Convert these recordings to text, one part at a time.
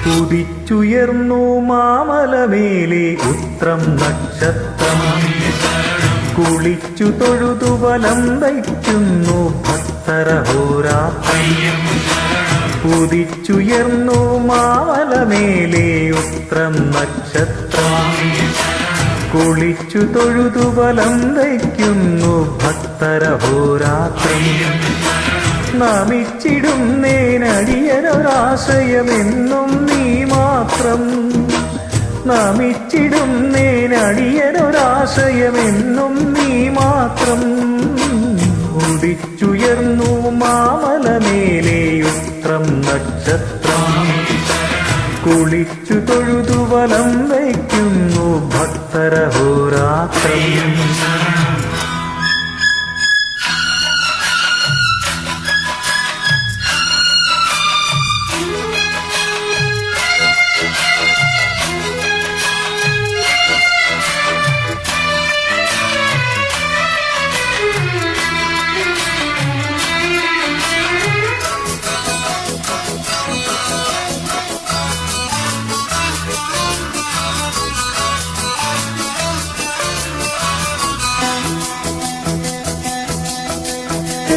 ഉദിച്ചുയർന്നു മാമലമേലെ ഉത്രം നക്ഷത്രം. കുളിച്ചു തൊഴുതു വലം വയ്ക്കുന്നു ഭക്തരഹോരാത്രം. ഉദിച്ചുയർന്നു മാമലമേലെ ഉത്രം നക്ഷത്രം. കുളിച്ചു തൊഴുതു വലം വയ്ക്കുന്നു ഭക്തരഹോരാത്രം. നമിച്ചിടുന്നേനടിയനൊരാശ്രയമെന്നും നീ മാത്രം. നമിച്ചിടുന്നേനടിയനൊരാശ്രയമെന്നും നീ മാത്രം. ഉദിച്ചുയർന്നു മാമലമേലെ ഉത്രം നക്ഷത്രം. കുളിച്ചു തൊഴുതു വലം വയ്ക്കുന്നു ഭക്തരഹോരാത്രം.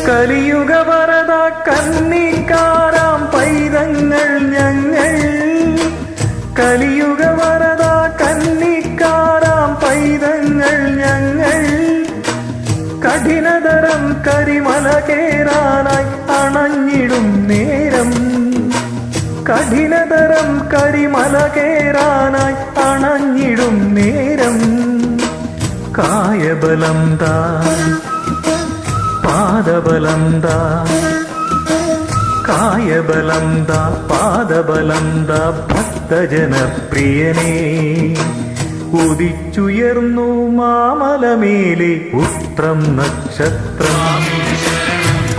കലിയുഗ വരദ കന്നിക്കാരാം പൈതങ്ങൾ ഞങ്ങൾ. കലിയുഗ വരദ കന്നിക്കാരാം പൈതങ്ങൾ ഞങ്ങൾ. കഠിനതരം കരിമല കേറാനായി അണഞ്ഞിടും നേരം. കഠിനതരം കരിമല കേറാനായി അണഞ്ഞിടും നേരം. കായബലം താ പാദബലം താ. കായബലം താ പാദബലം താ ഭക്തജനപ്രിയനേ. ഉദിച്ചുയർന്നു മാമലമേലെ ഉത്രം നക്ഷത്രം.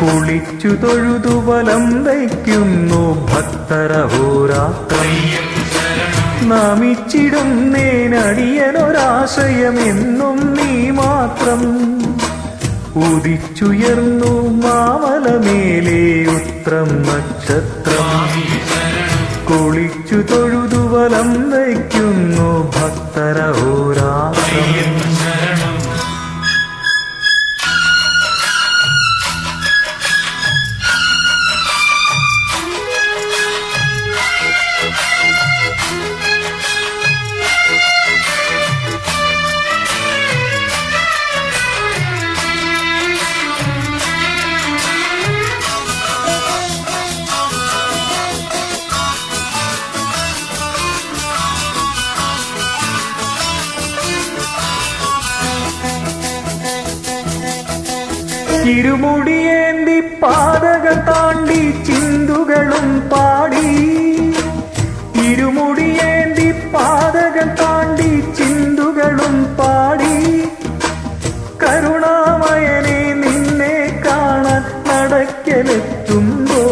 കുളിച്ചു തൊഴുതു വലം വയ്ക്കുന്നു ഭക്തരഹോരാത്രം. നമിച്ചിടുന്നേനടിയനൊരാശ്രയമെന്നും നീ മാത്രം. ഉദിച്ചുയർന്നു മാമലമേലെ ഉത്രം നക്ഷത്രം. കുളിച്ചു തൊഴുതു വലം വയ്ക്കുന്നു ഭക്തരഹോരാത്രം. ഇരുമുടിയേന്തി പാതകൾ താണ്ടി ചിന്തുകളും പാടി. ഇരുമുടിയേന്തി പാതകൾ താണ്ടി ചിന്തുകളും പാടി. കരുണാമയനെ നിന്നെ കാണാൻ നടക്കലെത്തുമ്പോ.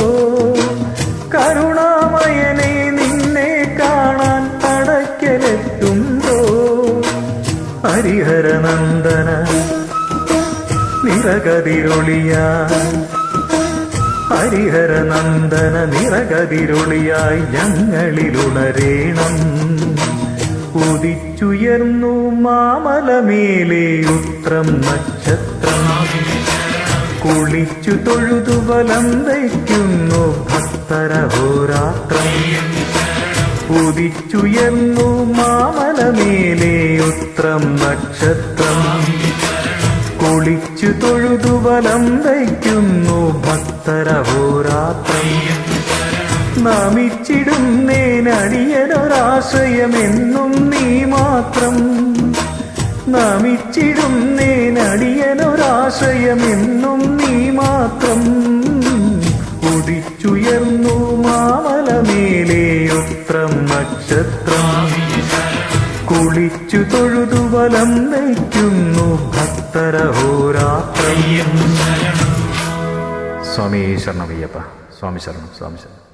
കരുണാമയനെ നിന്നെ കാണാൻ നടക്കലെത്തുമ്പോ. ഹരിഹരനന്ദന നിറകതിരൊളിയായി. ഹരിഹരനന്ദന നിറകതിരൊളിയായി ഞങ്ങളിലുണരേണം. ഉദിച്ചുയർന്നു മാമലമേലെ ഉത്രം നക്ഷത്രം. കുളിച്ചു തൊഴുതു വലം വയ്ക്കുന്നു ഭക്തരഹോരാത്രം. ഉദിച്ചുയർന്നു മാമലമേലെ ഉത്രം നക്ഷത്രം. കുളിച്ചു തൊഴുതു വലം വയ്ക്കുന്നു ഭക്തരഹോരാത്രം. നമിച്ചിടുന്നേനടിയനൊരാശ്രയമെന്നും നീ മാത്രം. നമിച്ചിടുന്നേനടിയനൊരാശ്രയമെന്നും നീ മാത്രം. ഉദിച്ചുയർന്നു മാമലമേലെ ഉത്രം നക്ഷത്രം. കുളിച്ചു തൊഴുതു വലം വയ്ക്കുന്നു ഭക്തരഹോരാത്രം. സ്വാമി ശരണമയ്യപ്പ. സ്വാമി ശരണം. സ്വാമി ശരണം.